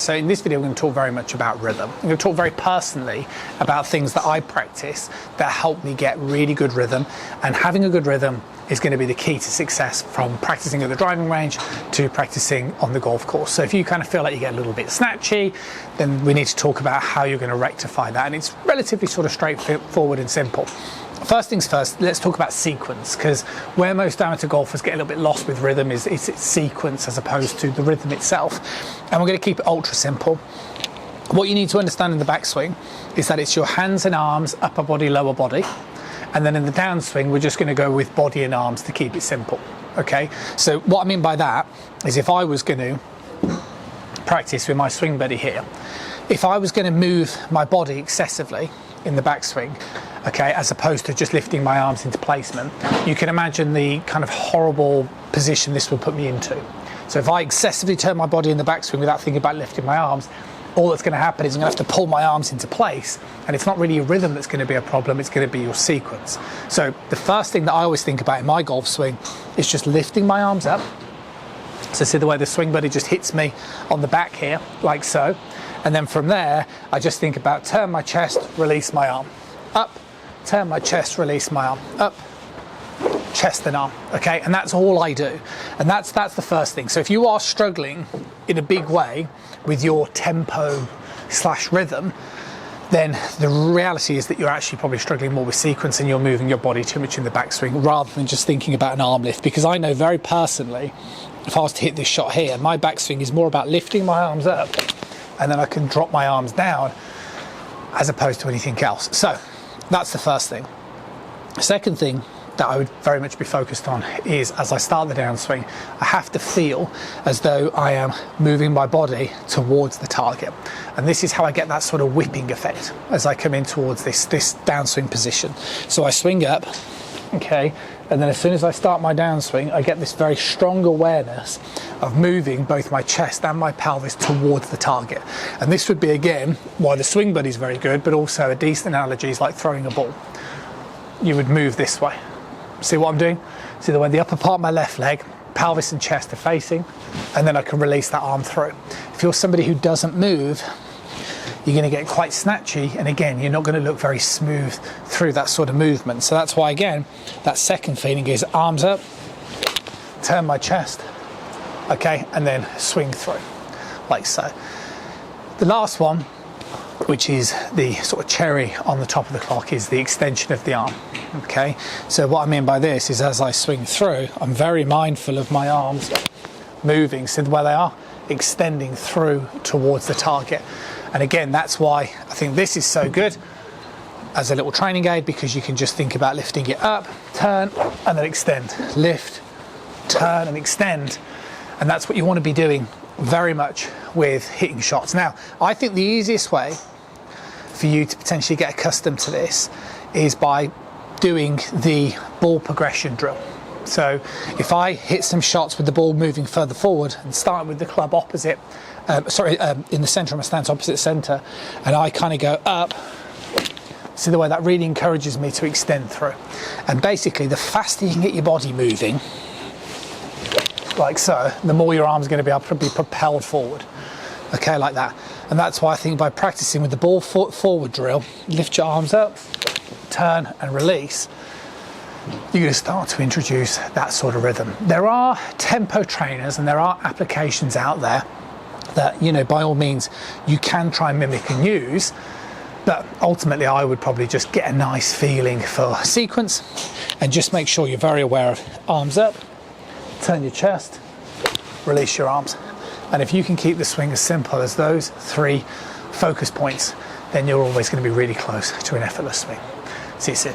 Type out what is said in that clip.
So in this video, I'm going to talk very much about rhythm. I'm going to talk very personally about things that I practice that help me get really good rhythm, and having a good rhythm is going to be the key to success, from practicing at the driving range to practicing on the golf course. So if you kind of feel like you get a little bit snatchy, then we need to talk about how you're going to rectify that. And it's relatively sort of straightforward and simple. First things first, let's talk about sequence, because where most amateur golfers get a little bit lost with rhythm is its sequence as opposed to the rhythm itself. And we're going to keep it ultra simple. What you need to understand in the backswing is that it's your hands and arms, upper body, lower body. And then in the downswing, we're just going to go with body and arms to keep it simple. Okay, so what I mean by that is, if I was going to practice with my swing buddy here, if I was going to move my body excessively in the backswing, okay, as opposed to just lifting my arms into placement, you can imagine the kind of horrible position this would put me into. So if I excessively turn my body in the backswing without thinking about lifting my arms, all that's going to happen is I'm going to have to pull my arms into place, and it's not really your rhythm that's going to be a problem, it's going to be your sequence. So the first thing that I always think about in my golf swing is just lifting my arms up. So see the way the swing buddy just hits me on the back here, like so. And then from there, I just think about turn my chest, release my arm, up, turn my chest, release my arm, up, chest and arm, okay? And that's all I do. And that's the first thing. So if you are struggling in a big way with your tempo / rhythm, then the reality is that you're actually probably struggling more with sequence, and you're moving your body too much in the backswing rather than just thinking about an arm lift. Because I know very personally, if I was to hit this shot here, my backswing is more about lifting my arms up, and then I can drop my arms down as opposed to anything else. So that's the first thing. Second thing that I would very much be focused on is, as I start the downswing, I have to feel as though I am moving my body towards the target. And this is how I get that sort of whipping effect as I come in towards this downswing position. So I swing up, okay, and then as soon as I start my downswing, I get this very strong awareness of moving both my chest and my pelvis towards the target. And this would be, again, why the swing buddy is very good, but also a decent analogy is like throwing a ball. You would move this way. See what I'm doing? See the way the upper part of my left leg, pelvis and chest are facing, and then I can release that arm through. If you're somebody who doesn't move, you're going to get quite snatchy, and again, you're not going to look very smooth through that sort of movement. So that's why, again, that second feeling is arms up, turn my chest, okay, and then swing through, like so. The last one, which is the sort of cherry on the top of the clock, is the extension of the arm. Okay, so what I mean by this is, as I swing through, I'm very mindful of my arms moving, so where they are extending through towards the target. And again, that's why I think this is so good as a little training aid, because you can just think about lifting it up, turn, and then extend, lift, turn, and extend. And that's what you want to be doing very much with hitting shots. Now, I think the easiest way for you to potentially get accustomed to this is by doing the ball progression drill. So if I hit some shots with the ball moving further forward and starting with the club opposite, in the centre of my stance, opposite centre, and I kind of go up, see the way that really encourages me to extend through. And basically, the faster you can get your body moving, like so, the more your arm's going to be able to be propelled forward, okay, like that. And that's why I think by practicing with the ball forward drill, lift your arms up, turn and release, you're going to start to introduce that sort of rhythm. There are tempo trainers and there are applications out there that, you know, by all means you can try and mimic and use, but ultimately I would probably just get a nice feeling for sequence and just make sure you're very aware of arms up, turn your chest, release your arms. And if you can keep the swing as simple as those 3 focus points, then you're always going to be really close to an effortless swing. See you soon.